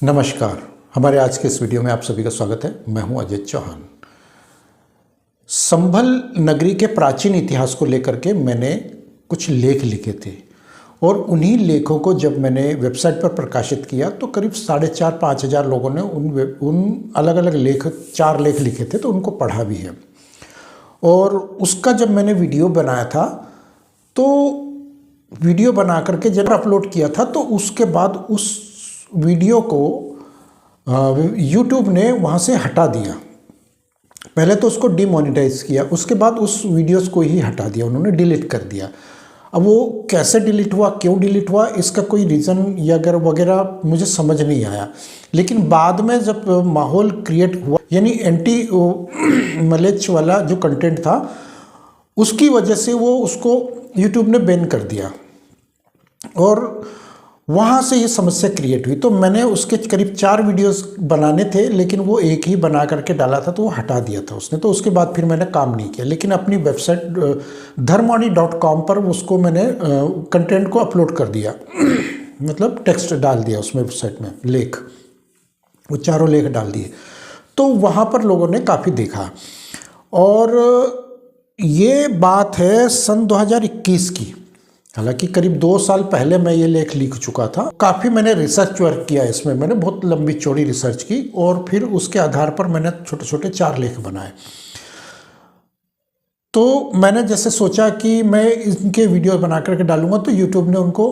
नमस्कार। हमारे आज के इस वीडियो में आप सभी का स्वागत है। मैं हूं अजय चौहान। संभल नगरी के प्राचीन इतिहास को लेकर के मैंने कुछ लेख लिखे थे और उन्हीं लेखों को जब मैंने वेबसाइट पर प्रकाशित किया तो करीब 4,500-5 हज़ार लोगों ने उन अलग अलग लेख 4 लेख लिखे थे तो उनको पढ़ा भी है। और उसका जब मैंने वीडियो बनाया था तो वीडियो बना करके जब अपलोड किया था तो उसके बाद उस वीडियो को YouTube ने वहाँ से हटा दिया। पहले तो उसको डिमोनेटाइज किया, उसके बाद उस वीडियोस को ही हटा दिया, उन्होंने डिलीट कर दिया। अब वो कैसे डिलीट हुआ, क्यों डिलीट हुआ, इसका कोई रीज़न या वगैरह मुझे समझ नहीं आया। लेकिन बाद में जब माहौल क्रिएट हुआ, यानी एंटी मलेच वाला जो कंटेंट था उसकी वजह से वो उसको YouTube ने बैन कर दिया और वहाँ से ये समस्या क्रिएट हुई। तो मैंने उसके करीब 4 वीडियोस बनाने थे लेकिन वो एक ही बना करके डाला था तो वो हटा दिया था उसने। तो उसके बाद फिर मैंने काम नहीं किया, लेकिन अपनी वेबसाइट धर्मवाणी.com पर उसको मैंने कंटेंट को अपलोड कर दिया मतलब टेक्स्ट डाल दिया उसमें, वेबसाइट में लेख, वो 4 लेख डाल दिए। तो वहाँ पर लोगों ने काफ़ी देखा और ये बात है सन 2021 की। हालांकि करीब 2 साल पहले मैं ये लेख लिख चुका था। काफ़ी मैंने रिसर्च वर्क किया इसमें, मैंने बहुत लंबी चौड़ी रिसर्च की और फिर उसके आधार पर मैंने छोटे छोटे 4 लेख बनाए। तो मैंने जैसे सोचा कि मैं इनके वीडियो बना करके डालूंगा तो यूट्यूब ने उनको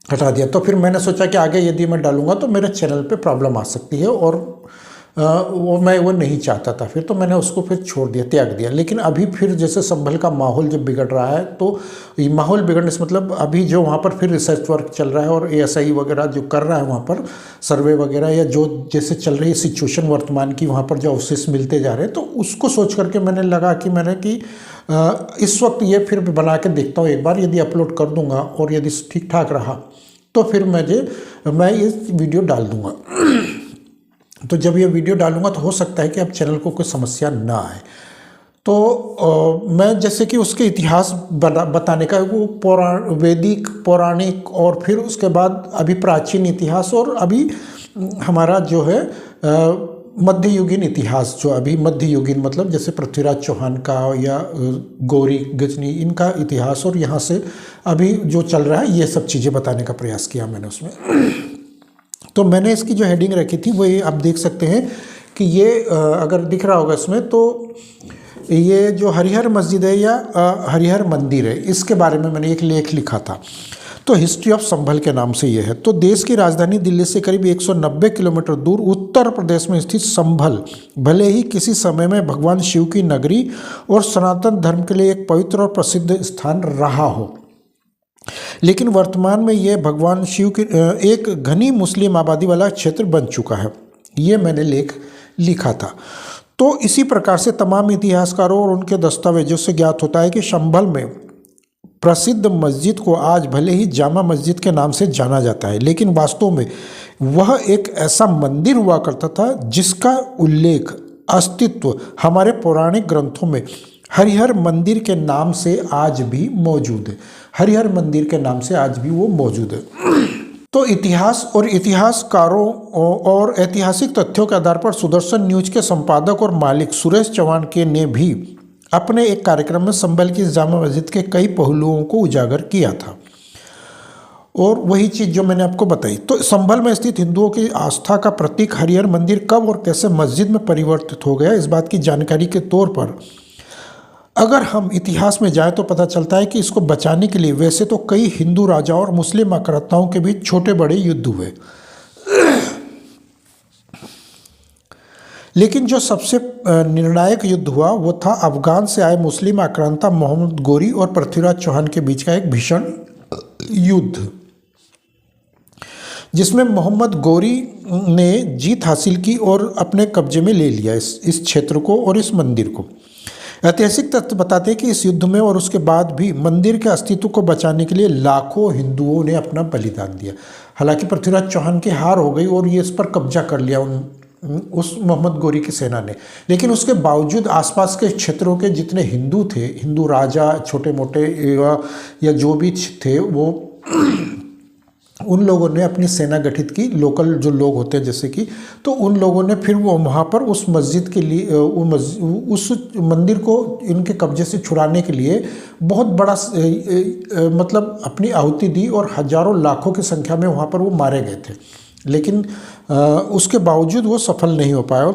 हटा दिया। तो फिर मैंने सोचा कि आगे यदि मैं डालूंगा तो मेरे चैनल पे प्रॉब्लम आ सकती है और मैं वो नहीं चाहता था। फिर तो मैंने उसको फिर छोड़ दिया, त्याग दिया। लेकिन अभी फिर जैसे संभल का माहौल जब बिगड़ रहा है तो ये माहौल बिगड़ने से मतलब अभी जो वहाँ पर फिर रिसर्च वर्क चल रहा है और ASI वगैरह जो कर रहा है वहाँ पर सर्वे वगैरह या जो जैसे चल रही है सिचुएशन वर्तमान की, वहाँ पर जो अवशेष मिलते जा रहे हैं, तो उसको सोच करके मैंने लगा कि इस वक्त ये फिर बना के देखता हूँ एक बार, यदि अपलोड कर दूँगा और यदि ठीक ठाक रहा तो फिर मैं ये वीडियो डाल दूँगा। तो जब ये वीडियो डालूंगा तो हो सकता है कि अब चैनल को कोई समस्या ना आए। तो मैं जैसे कि उसके इतिहास बताने का, वो वैदिक, पौराणिक और फिर उसके बाद अभी प्राचीन इतिहास और अभी हमारा जो है मध्ययुगीन इतिहास, जो अभी मध्ययुगीन मतलब जैसे पृथ्वीराज चौहान का या गौरी गजनी, इनका इतिहास और यहाँ से अभी जो चल रहा है ये सब चीज़ें बताने का प्रयास किया मैंने उसमें। तो मैंने इसकी जो हेडिंग रखी थी वो ये आप देख सकते हैं कि ये अगर दिख रहा होगा इसमें, तो ये जो हरिहर मस्जिद है या हरिहर मंदिर है, इसके बारे में मैंने एक लेख लिखा था। तो हिस्ट्री ऑफ संभल के नाम से ये है। तो देश की राजधानी दिल्ली से करीब 190 किलोमीटर दूर उत्तर प्रदेश में स्थित संभल भले ही किसी समय में भगवान शिव की नगरी और सनातन धर्म के लिए एक पवित्र और प्रसिद्ध स्थान रहा हो, लेकिन वर्तमान में ये भगवान शिव की एक घनी मुस्लिम आबादी वाला क्षेत्र बन चुका है। ये मैंने लेख लिखा था। तो इसी प्रकार से तमाम इतिहासकारों और उनके दस्तावेजों से ज्ञात होता है कि संभल में प्रसिद्ध मस्जिद को आज भले ही जामा मस्जिद के नाम से जाना जाता है, लेकिन वास्तव में वह एक ऐसा मंदिर हुआ करता था जिसका उल्लेख, अस्तित्व हमारे पौराणिक ग्रंथों में हरिहर मंदिर के नाम से आज भी मौजूद है। हरिहर मंदिर के नाम से आज भी वो मौजूद है। तो इतिहास और इतिहासकारों और ऐतिहासिक तथ्यों के आधार पर सुदर्शन न्यूज के संपादक और मालिक सुरेश चौहान के ने भी अपने एक कार्यक्रम में संभल की जामा मस्जिद के कई पहलुओं को उजागर किया था और वही चीज़ जो मैंने आपको बताई। तो संभल में स्थित हिंदुओं की आस्था का प्रतीक हरिहर मंदिर कब और कैसे मस्जिद में परिवर्तित हो गया, इस बात की जानकारी के तौर पर अगर हम इतिहास में जाएं तो पता चलता है कि इसको बचाने के लिए वैसे तो कई हिंदू राजाओं और मुस्लिम आक्रांताओं के बीच छोटे बड़े युद्ध हुए, लेकिन जो सबसे निर्णायक युद्ध हुआ वो था अफगान से आए मुस्लिम आक्रांता मोहम्मद गौरी और पृथ्वीराज चौहान के बीच का एक भीषण युद्ध, जिसमें मोहम्मद गौरी ने जीत हासिल की और अपने कब्जे में ले लिया इस क्षेत्र को और इस मंदिर को। ऐतिहासिक तथ्य बताते हैं कि इस युद्ध में और उसके बाद भी मंदिर के अस्तित्व को बचाने के लिए लाखों हिंदुओं ने अपना बलिदान दिया। हालांकि पृथ्वीराज चौहान की हार हो गई और ये इस पर कब्जा कर लिया उस मोहम्मद गौरी की सेना ने, लेकिन उसके बावजूद आसपास के क्षेत्रों के जितने हिंदू थे, हिंदू राजा छोटे मोटे या जो भी थे, वो उन लोगों ने अपनी सेना गठित की, लोकल जो लोग होते हैं जैसे कि, तो उन लोगों ने फिर वो वहाँ पर उस मस्जिद के लिए उस मंदिर को इनके कब्जे से छुड़ाने के लिए बहुत बड़ा मतलब अपनी आहुति दी और हजारों लाखों की संख्या में वहाँ पर वो मारे गए थे। लेकिन उसके बावजूद वो सफल नहीं हो पाया।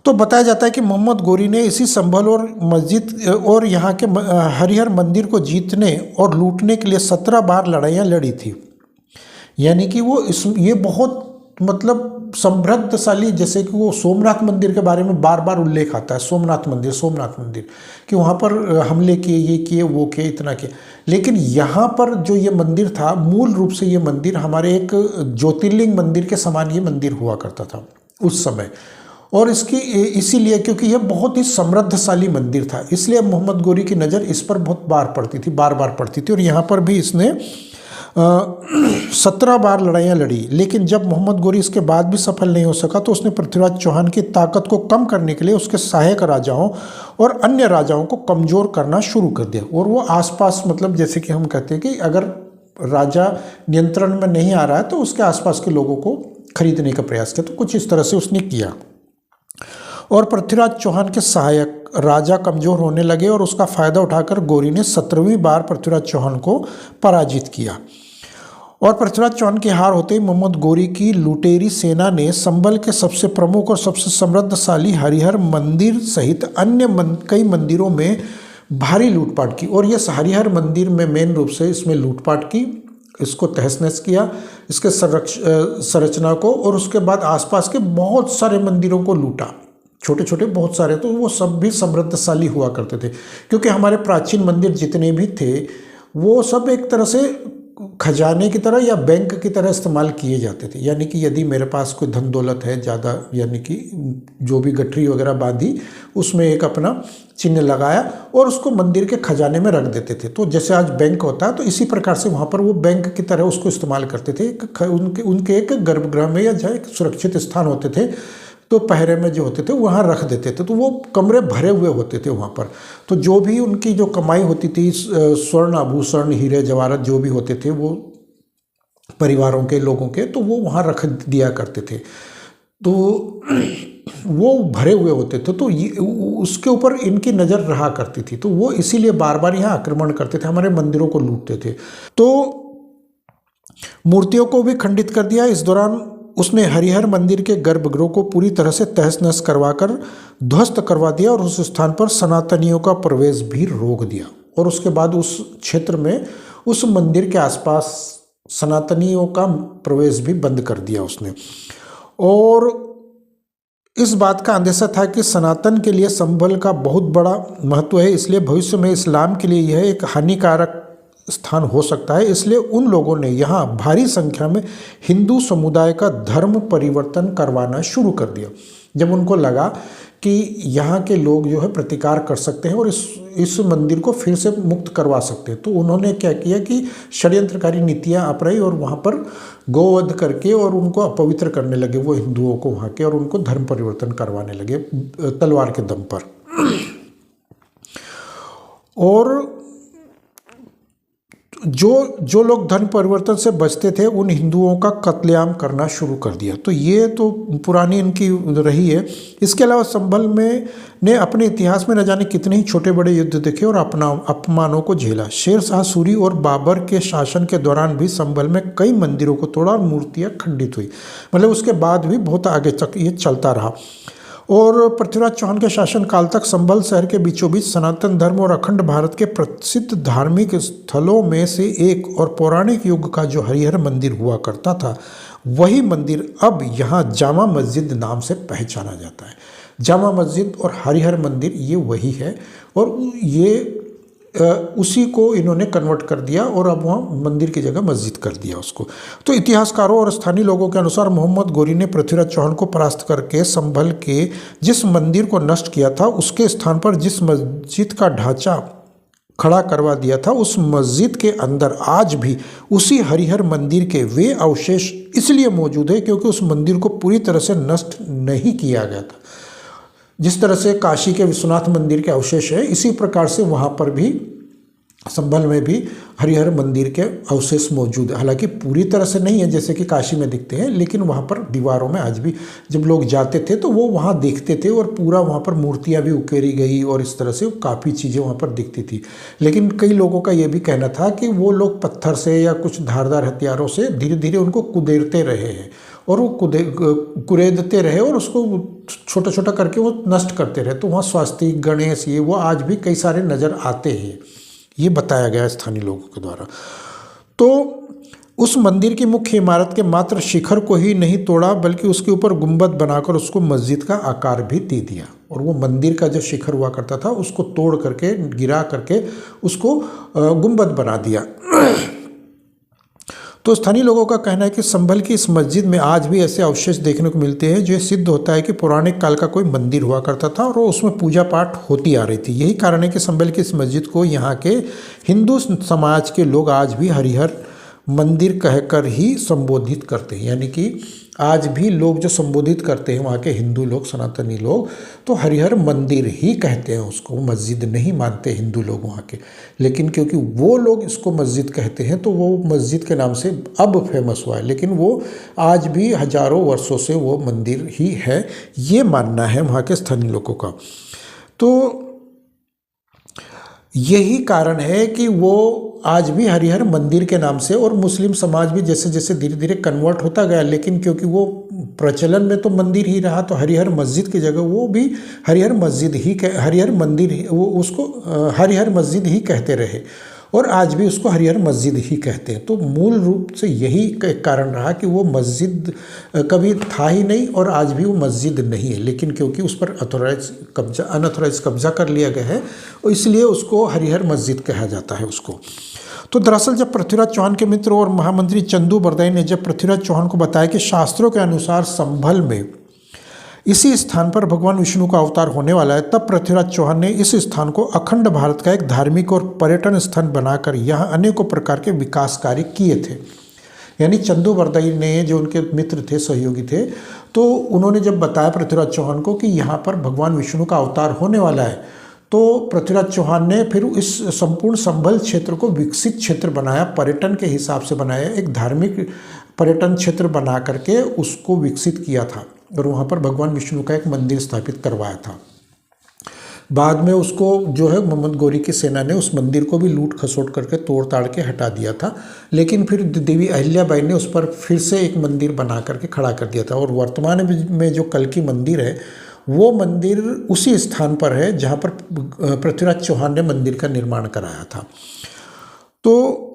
तो बताया जाता है कि मोहम्मद गोरी ने इसी संभल और मस्जिद और यहाँ के हरिहर मंदिर को जीतने और लूटने के लिए 17 बार लड़ाइयाँ लड़ी थी। यानी कि वो ये बहुत मतलब समृद्धशाली, जैसे कि वो सोमनाथ मंदिर के बारे में बार बार उल्लेख आता है, सोमनाथ मंदिर कि वहाँ पर हमले किए, ये किए, वो किए, इतना किए। लेकिन यहाँ पर जो ये मंदिर था, मूल रूप से ये मंदिर हमारे एक ज्योतिर्लिंग मंदिर के समान ये मंदिर हुआ करता था उस समय। और इसकी इसीलिए क्योंकि यह बहुत ही समृद्धशाली मंदिर था, इसलिए मोहम्मद गोरी की नज़र इस पर बहुत बार बार पड़ती थी। और यहाँ पर भी इसने 17 बार लड़ाइयाँ लड़ी। लेकिन जब मोहम्मद गोरी इसके बाद भी सफल नहीं हो सका तो उसने पृथ्वीराज चौहान की ताकत को कम करने के लिए उसके सहायक राजाओं और अन्य राजाओं को कमज़ोर करना शुरू कर दिया। और वो आसपास, मतलब जैसे कि हम कहते हैं कि अगर राजा नियंत्रण में नहीं आ रहा है तो उसके आसपास के लोगों को खरीदने का प्रयास किया। तो कुछ इस तरह से उसने किया और पृथ्वीराज चौहान के सहायक राजा कमज़ोर होने लगे और उसका फ़ायदा उठाकर गोरी ने 17वीं बार पृथ्वीराज चौहान को पराजित किया। और पृथ्वीराज चौहान की हार होते ही मोहम्मद गोरी की लुटेरी सेना ने संभल के सबसे प्रमुख और सबसे समृद्धशाली हरिहर मंदिर सहित अन्य कई मंदिरों में भारी लूटपाट की। और ये हरिहर मंदिर में मेन रूप से इसमें लूटपाट की, इसको तहस नहस किया, इसके संरचना को, और उसके बाद आसपास के बहुत सारे मंदिरों को लूटा, छोटे छोटे बहुत सारे। तो वो सब भी समृद्धशाली हुआ करते थे, क्योंकि हमारे प्राचीन मंदिर जितने भी थे वो सब एक तरह से खजाने की तरह या बैंक की तरह इस्तेमाल किए जाते थे। यानी कि यदि मेरे पास कोई धन दौलत है ज़्यादा, यानी कि जो भी गठरी वगैरह बांधी, उसमें एक अपना चिन्ह लगाया और उसको मंदिर के खजाने में रख देते थे। तो जैसे आज बैंक होता है, तो इसी प्रकार से वहाँ पर वो बैंक की तरह उसको इस्तेमाल करते थे। उनके एक गर्भगृह में या जहाँ एक सुरक्षित स्थान होते थे, तो पहरे में जो होते थे वहाँ रख देते थे। तो वो कमरे भरे हुए होते थे वहाँ पर। तो जो भी उनकी जो कमाई होती थी, स्वर्ण आभूषण, हीरे जवाहरात जो भी होते थे वो परिवारों के लोगों के, तो वो वहाँ रख दिया करते थे। तो वो भरे हुए होते थे, तो उसके ऊपर इनकी नज़र रहा करती थी। तो वो इसीलिए बार बार यहाँ आक्रमण करते थे, हमारे मंदिरों को लूटते थे। तो मूर्तियों को भी खंडित कर दिया। इस दौरान उसने हरिहर मंदिर के गर्भगृह को पूरी तरह से तहस नहस करवाकर ध्वस्त करवा दिया और उस स्थान पर सनातनियों का प्रवेश भी रोक दिया। और उसके बाद उस क्षेत्र में, उस मंदिर के आसपास सनातनियों का प्रवेश भी बंद कर दिया उसने। और इस बात का अंदेशा था कि सनातन के लिए संभल का बहुत बड़ा महत्व है, इसलिए भविष्य में इस्लाम के लिए यह एक हानिकारक स्थान हो सकता है। इसलिए उन लोगों ने यहाँ भारी संख्या में हिंदू समुदाय का धर्म परिवर्तन करवाना शुरू कर दिया। जब उनको लगा कि यहाँ के लोग जो है प्रतिकार कर सकते हैं और इस मंदिर को फिर से मुक्त करवा सकते हैं, तो उन्होंने क्या किया कि षड्यंत्रकारी नीतियाँ अपनाई और वहाँ पर गोवध करके और उनको अपवित्र करने लगे वो हिंदुओं को वहाँ के, और उनको धर्म परिवर्तन करवाने लगे तलवार के दम पर। और जो लोग धर्म परिवर्तन से बचते थे उन हिंदुओं का कत्लेआम करना शुरू कर दिया। तो ये तो पुरानी इनकी रही है। इसके अलावा संभल में ने अपने इतिहास में न जाने कितने ही छोटे बड़े युद्ध देखे और अपमानों को झेला। शेर शाह सूरी और बाबर के शासन के दौरान भी संभल में कई मंदिरों को तोड़ा और मूर्तियाँ खंडित हुई। मतलब उसके बाद भी बहुत आगे तक ये चलता रहा। और पृथ्वीराज चौहान के शासनकाल तक संभल शहर के बीचों बीच सनातन धर्म और अखंड भारत के प्रसिद्ध धार्मिक स्थलों में से एक और पौराणिक युग का जो हरिहर मंदिर हुआ करता था, वही मंदिर अब यहाँ जामा मस्जिद नाम से पहचाना जाता है। जामा मस्जिद और हरिहर मंदिर ये वही है, और ये उसी को इन्होंने कन्वर्ट कर दिया और अब वहाँ मंदिर की जगह मस्जिद कर दिया उसको। तो इतिहासकारों और स्थानीय लोगों के अनुसार मोहम्मद गोरी ने पृथ्वीराज चौहान को परास्त करके संभल के जिस मंदिर को नष्ट किया था, उसके स्थान पर जिस मस्जिद का ढांचा खड़ा करवा दिया था, उस मस्जिद के अंदर आज भी उसी हरिहर मंदिर के वे अवशेष इसलिए मौजूद है क्योंकि उस मंदिर को पूरी तरह से नष्ट नहीं किया गया था। जिस तरह से काशी के विश्वनाथ मंदिर के अवशेष है, इसी प्रकार से वहाँ पर भी संभल में भी हरिहर मंदिर के अवशेष मौजूद है। हालांकि पूरी तरह से नहीं है जैसे कि काशी में दिखते हैं, लेकिन वहाँ पर दीवारों में आज भी जब लोग जाते थे तो वो वहाँ देखते थे और पूरा वहाँ पर मूर्तियाँ भी उकेरी गई और इस तरह से काफ़ी चीज़ें वहाँ पर दिखती थी। लेकिन कई लोगों का ये भी कहना था कि वो लोग पत्थर से या कुछ धारदार हथियारों से धीरे धीरे उनको कुदेरते रहे हैं और वो कुरेदते रहे और उसको छोटा छोटा करके वो नष्ट करते रहे। तो वहाँ स्वास्तिक, गणेश, ये वो आज भी कई सारे नज़र आते हैं, ये बताया गया स्थानीय लोगों के द्वारा। तो उस मंदिर की मुख्य इमारत के मात्र शिखर को ही नहीं तोड़ा, बल्कि उसके ऊपर गुंबद बनाकर उसको मस्जिद का आकार भी दे दिया। और वो मंदिर का जो शिखर हुआ करता था उसको तोड़ करके, गिरा करके उसको गुंबद बना दिया। तो स्थानीय लोगों का कहना है कि संभल की इस मस्जिद में आज भी ऐसे अवशेष देखने को मिलते हैं जो सिद्ध होता है कि पौराणिक काल का कोई मंदिर हुआ करता था और उसमें पूजा पाठ होती आ रही थी। यही कारण है कि संभल की इस मस्जिद को यहाँ के हिंदू समाज के लोग आज भी हरिहर मंदिर कहकर ही संबोधित करते हैं। यानी कि आज भी लोग जो संबोधित करते हैं वहाँ के हिंदू लोग, सनातनी लोग, तो हरिहर मंदिर ही कहते हैं उसको, मस्जिद नहीं मानते हिंदू लोग वहाँ के। लेकिन क्योंकि वो लोग इसको मस्जिद कहते हैं तो वो मस्जिद के नाम से अब फेमस हुआ है, लेकिन वो आज भी हजारों वर्षों से वो मंदिर ही है, ये मानना है वहाँ के स्थानीय लोगों का। तो यही कारण है कि वो आज भी हरिहर मंदिर के नाम से, और मुस्लिम समाज भी जैसे जैसे धीरे धीरे कन्वर्ट होता गया, लेकिन क्योंकि वो प्रचलन में तो मंदिर ही रहा, तो हरिहर मस्जिद की जगह वो भी हरिहर मस्जिद ही हरिहर मंदिर ही, वो उसको हरिहर मस्जिद ही कहते रहे और आज भी उसको हरिहर मस्जिद ही कहते हैं। तो मूल रूप से यही कारण रहा कि वो मस्जिद कभी था ही नहीं और आज भी वो मस्जिद नहीं है, लेकिन क्योंकि उस पर अनऑथोराइज कब्जा कर लिया गया है, इसलिए उसको हरिहर मस्जिद कहा जाता है उसको। तो दरअसल जब पृथ्वीराज चौहान के मित्र और महामंत्री चंदू बरदई ने जब पृथ्वीराज चौहान को बताया कि शास्त्रों के अनुसार संभल में इसी स्थान पर भगवान विष्णु का अवतार होने वाला है, तब पृथ्वीराज चौहान ने इस स्थान को अखंड भारत का एक धार्मिक और पर्यटन स्थान बनाकर यहाँ अनेकों प्रकार के विकास कार्य किए थे। यानी चंदू बरदई ने, जो उनके मित्र थे, सहयोगी थे, तो उन्होंने जब बताया पृथ्वीराज चौहान को कि यहाँ पर भगवान विष्णु का अवतार होने वाला है, तो पृथ्वीराज चौहान ने फिर इस संपूर्ण संभल क्षेत्र को विकसित क्षेत्र बनाया, पर्यटन के हिसाब से बनाया, एक धार्मिक पर्यटन क्षेत्र बना करके उसको विकसित किया था और वहाँ पर भगवान विष्णु का एक मंदिर स्थापित करवाया था। बाद में उसको जो है मोहम्मद गौरी की सेना ने उस मंदिर को भी लूट खसोट करके तोड़ ताड़ के हटा दिया था, लेकिन फिर देवी अहिल्याबाई ने उस पर फिर से एक मंदिर बना करके खड़ा कर दिया था। और वर्तमान में जो कल की मंदिर है वो मंदिर उसी स्थान पर है जहाँ पर पृथ्वीराज चौहान ने मंदिर का निर्माण कराया था। तो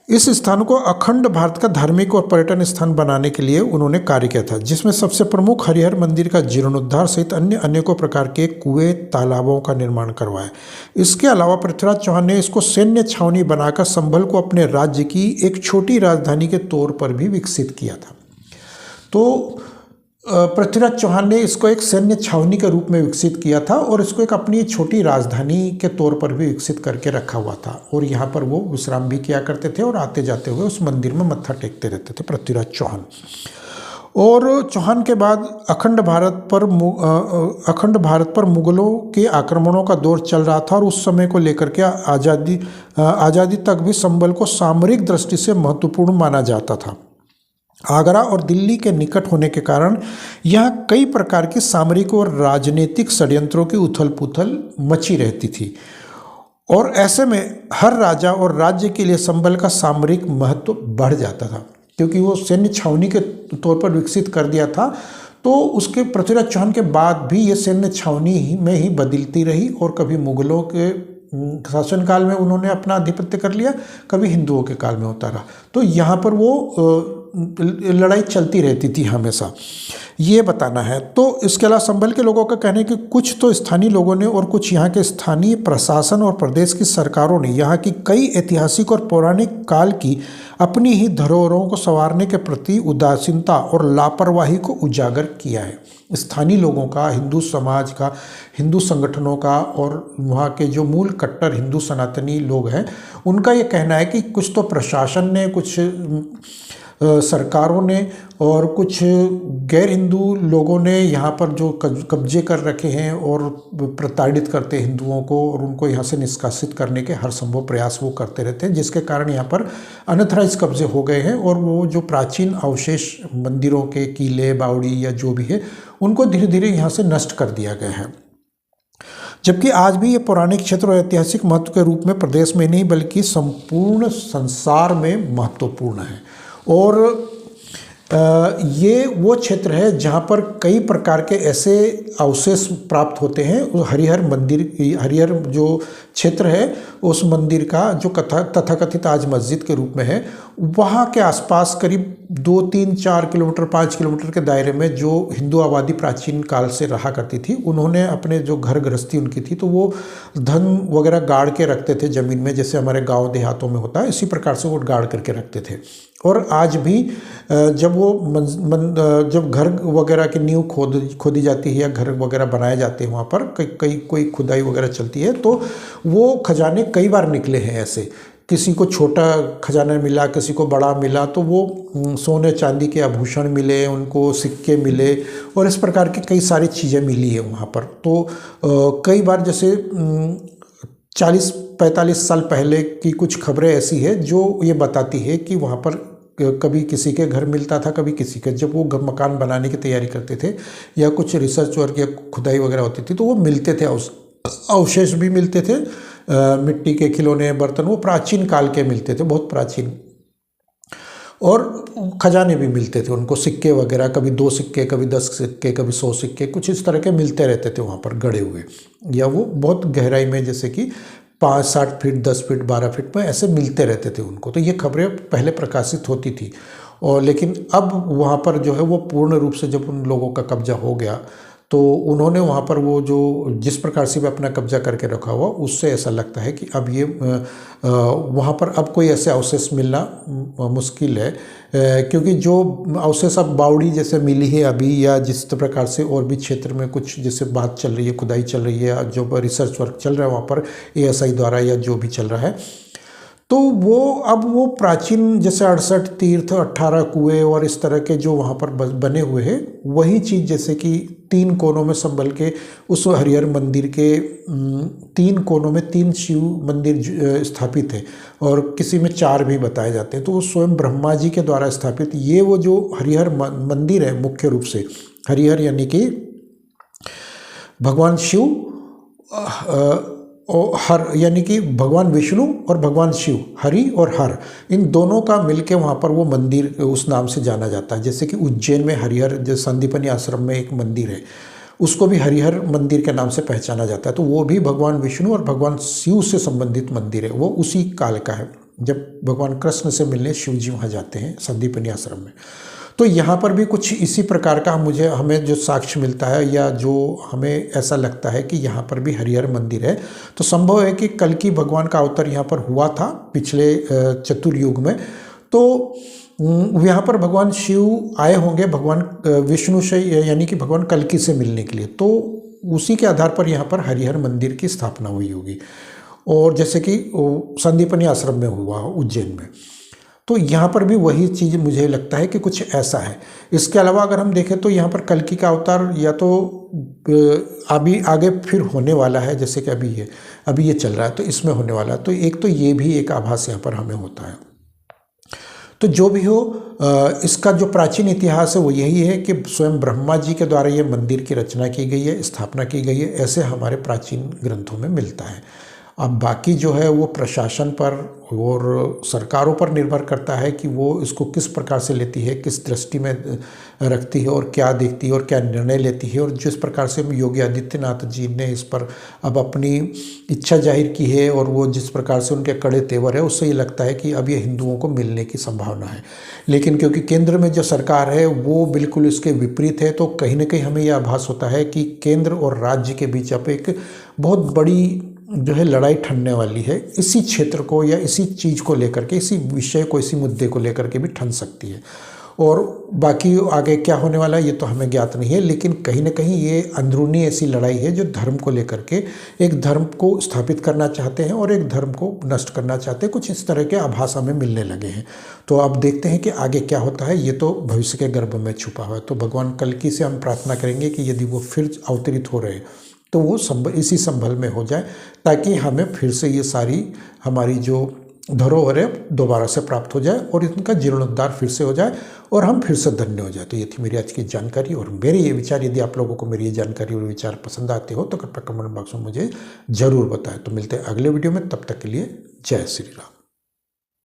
इस स्थान को अखंड भारत का धार्मिक और पर्यटन स्थान बनाने के लिए उन्होंने कार्य किया था, जिसमें सबसे प्रमुख हरिहर मंदिर का जीर्णोद्धार सहित अन्य अनेकों प्रकार के कुएं, तालाबों का निर्माण करवाया। इसके अलावा पृथ्वीराज चौहान ने इसको सैन्य छावनी बनाकर संभल को अपने राज्य की एक छोटी राजधानी के तौर पर भी विकसित किया था। तो पृथ्वीराज चौहान ने इसको एक सैन्य छावनी के रूप में विकसित किया था और इसको एक अपनी छोटी राजधानी के तौर पर भी विकसित करके रखा हुआ था, और यहाँ पर वो विश्राम भी किया करते थे और आते जाते हुए उस मंदिर में मत्था टेकते रहते थे पृथ्वीराज चौहान। और चौहान के बाद अखंड भारत पर मुगलों के आक्रमणों का दौर चल रहा था और उस समय को लेकर के आज़ादी तक भी संभल को सामरिक दृष्टि से महत्वपूर्ण माना जाता था। आगरा और दिल्ली के निकट होने के कारण यहाँ कई प्रकार की सामरिक और राजनीतिक षड्यंत्रों की उथल पुथल मची रहती थी, और ऐसे में हर राजा और राज्य के लिए संभल का सामरिक महत्व बढ़ जाता था, क्योंकि वो सैन्य छावनी के तौर पर विकसित कर दिया था। तो उसके पृथ्वीराज चौहान के बाद भी ये सैन्य छावनी में ही बदलती रही, और कभी मुगलों के शासनकाल में उन्होंने अपना आधिपत्य कर लिया, कभी हिंदुओं के काल में होता रहा। तो यहाँ पर वो लड़ाई चलती रहती थी हमेशा, ये बताना है। तो इसके अलावा संभल के लोगों का कहना है कि कुछ तो स्थानीय लोगों ने और कुछ यहाँ के स्थानीय प्रशासन और प्रदेश की सरकारों ने यहाँ की कई ऐतिहासिक और पौराणिक काल की अपनी ही धरोहरों को संवारने के प्रति उदासीनता और लापरवाही को उजागर किया है। स्थानीय लोगों का, हिंदू समाज का, हिंदू संगठनों का और वहाँ के जो मूल कट्टर हिंदू सनातनी लोग हैं, उनका ये कहना है कि कुछ तो प्रशासन ने, कुछ सरकारों ने और कुछ गैर हिंदू लोगों ने यहाँ पर जो कब्जे कर रखे हैं और प्रताड़ित करते हैं हिंदुओं को और उनको यहाँ से निष्कासित करने के हर संभव प्रयास वो करते रहते हैं, जिसके कारण यहाँ पर अनथराइज कब्जे हो गए हैं और वो जो प्राचीन अवशेष मंदिरों के किले बावड़ी या जो भी है उनको धीरे धीरे यहाँ से नष्ट कर दिया गया है। जबकि आज भी ये पौराणिक क्षेत्र और ऐतिहासिक महत्व के रूप में प्रदेश में नहीं बल्कि संपूर्ण संसार में महत्वपूर्ण है। और ये वो क्षेत्र है जहाँ पर कई प्रकार के ऐसे अवशेष प्राप्त होते हैं। हरिहर मंदिर, हरिहर जो क्षेत्र है उस मंदिर का जो तथाकथित आज मस्जिद के रूप में है, वहाँ के आसपास करीब 2, 3, 4 किलोमीटर 5 किलोमीटर के दायरे में जो हिंदू आबादी प्राचीन काल से रहा करती थी, उन्होंने अपने जो घर गृहस्थी उनकी थी तो वो धन वगैरह गाड़ के रखते थे ज़मीन में, जैसे हमारे गांव देहातों में होता है, इसी प्रकार से वो गाड़ करके रखते थे। और आज भी जब वो जब घर वगैरह की नींव खोदी जाती है या घर वगैरह बनाए जाते हैं, वहाँ पर कोई खुदाई वगैरह चलती है तो वो खजाने कई बार निकले हैं ऐसे। किसी को छोटा खजाना मिला, किसी को बड़ा मिला, तो वो सोने चांदी के आभूषण मिले, उनको सिक्के मिले और इस प्रकार की कई सारी चीज़ें मिली है वहाँ पर। तो कई बार जैसे 40-45 साल पहले की कुछ खबरें ऐसी है जो ये बताती है कि वहाँ पर कभी किसी के घर मिलता था, कभी किसी के, जब वो मकान बनाने की तैयारी करते थे या कुछ रिसर्च वर्क या खुदाई वगैरह होती थी तो वो मिलते थे, अवशेष भी मिलते थे, मिट्टी के खिलौने बर्तन वो प्राचीन काल के मिलते थे, बहुत प्राचीन, और खजाने भी मिलते थे उनको, सिक्के वगैरह, कभी 2 सिक्के, कभी 10 सिक्के, कभी 100 सिक्के, कुछ इस तरह के मिलते रहते थे वहाँ पर गड़े हुए, या वो बहुत गहराई में जैसे कि 5-7 फीट, 10 फीट, 12 फीट में ऐसे मिलते रहते थे उनको। तो ये खबरें पहले प्रकाशित होती थी और लेकिन अब वहाँ पर जो है वो पूर्ण रूप से जब उन लोगों का कब्जा हो गया तो उन्होंने वहाँ पर वो जो जिस प्रकार से भी अपना कब्जा करके रखा हुआ, उससे ऐसा लगता है कि अब ये वहाँ पर अब कोई ऐसे अवशेष मिलना मुश्किल है, क्योंकि जो अवशेष अब बावड़ी जैसे मिली है अभी, या जिस प्रकार से और भी क्षेत्र में कुछ जैसे बात चल रही है, खुदाई चल रही है, जो रिसर्च वर्क चल रहा है वहाँ पर ASI द्वारा या जो भी चल रहा है, तो वो अब वो प्राचीन जैसे 68 तीर्थ, 18 कुएं और इस तरह के जो वहाँ पर बने हुए हैं, वही चीज़ जैसे कि 3 कोनों में संभल के उस हरिहर मंदिर के 3 कोनों में 3 शिव मंदिर स्थापित है और किसी में 4 भी बताए जाते हैं। तो वो स्वयं ब्रह्मा जी के द्वारा स्थापित ये वो जो हरिहर मंदिर है, मुख्य रूप से हरिहर यानी कि भगवान शिव और हर यानी कि भगवान विष्णु और भगवान शिव, हरि और हर, इन दोनों का मिलके वहाँ पर वो मंदिर उस नाम से जाना जाता है। जैसे कि उज्जैन में हरिहर जो संदीपनी आश्रम में एक मंदिर है, उसको भी हरिहर मंदिर के नाम से पहचाना जाता है। तो वो भी भगवान विष्णु और भगवान शिव से संबंधित मंदिर है, वो उसी काल का है जब भगवान कृष्ण से मिलने शिव जी वहाँ जाते हैं संदीपनी आश्रम में। तो यहाँ पर भी कुछ इसी प्रकार का हमें जो साक्ष्य मिलता है या जो हमें ऐसा लगता है कि यहाँ पर भी हरिहर मंदिर है। तो संभव है कि कल्कि भगवान का अवतार यहाँ पर हुआ था पिछले चतुर्युग में, तो यहाँ पर भगवान शिव आए होंगे भगवान विष्णु से यानी कि भगवान कल्कि से मिलने के लिए, तो उसी के आधार पर यहाँ पर हरिहर मंदिर की स्थापना हुई होगी। और जैसे कि संदीपनी आश्रम में हुआ उज्जैन में, तो यहाँ पर भी वही चीज़ मुझे लगता है कि कुछ ऐसा है। इसके अलावा अगर हम देखें तो यहाँ पर कल्कि का अवतार या तो अभी आगे फिर होने वाला है, जैसे कि अभी ये चल रहा है तो इसमें होने वाला है, तो एक तो ये भी एक आभास यहाँ पर हमें होता है। तो जो भी हो, इसका जो प्राचीन इतिहास है वो यही है कि स्वयं ब्रह्मा जी के द्वारा ये मंदिर की रचना की गई है, स्थापना की गई है, ऐसे हमारे प्राचीन ग्रंथों में मिलता है। अब बाकी जो है वो प्रशासन पर और सरकारों पर निर्भर करता है कि वो इसको किस प्रकार से लेती है, किस दृष्टि में रखती है और क्या देखती है और क्या निर्णय लेती है। और जिस प्रकार से योगी आदित्यनाथ जी ने इस पर अब अपनी इच्छा जाहिर की है और वो जिस प्रकार से उनके कड़े तेवर है, उससे ये लगता है कि अब ये हिंदुओं को मिलने की संभावना है। लेकिन क्योंकि केंद्र में जो सरकार है वो बिल्कुल इसके विपरीत है, तो कहीं ना कहीं हमें यह आभास होता है कि केंद्र और राज्य के बीच अब एक बहुत बड़ी जो है लड़ाई ठनने वाली है, इसी क्षेत्र को या इसी चीज़ को लेकर के, इसी विषय को, इसी मुद्दे को लेकर के भी ठन सकती है। और बाकी आगे क्या होने वाला है ये तो हमें ज्ञात नहीं है, लेकिन कहीं ना कहीं ये अंदरूनी ऐसी लड़ाई है जो धर्म को लेकर के, एक धर्म को स्थापित करना चाहते हैं और एक धर्म को नष्ट करना चाहते हैं, कुछ इस तरह के आभास हमें मिलने लगे हैं। तो अब देखते हैं कि आगे क्या होता है, ये तो भविष्य के गर्भ में छुपा हुआ है। तो भगवान कल्कि से हम प्रार्थना करेंगे कि यदि वो फिर अवतरित हो रहे हैं तो वो इसी संभल में हो जाए, ताकि हमें फिर से ये सारी हमारी जो धरोहर है दोबारा से प्राप्त हो जाए और इनका जीर्णोद्धार फिर से हो जाए और हम फिर से धन्य हो जाए। तो ये थी मेरी आज की जानकारी और मेरे ये विचार। यदि आप लोगों को मेरी ये जानकारी और विचार पसंद आते हो तो कृपया कमेंट बॉक्स में मुझे ज़रूर बताएं। तो मिलते हैं अगले वीडियो में, तब तक के लिए जय श्री राम।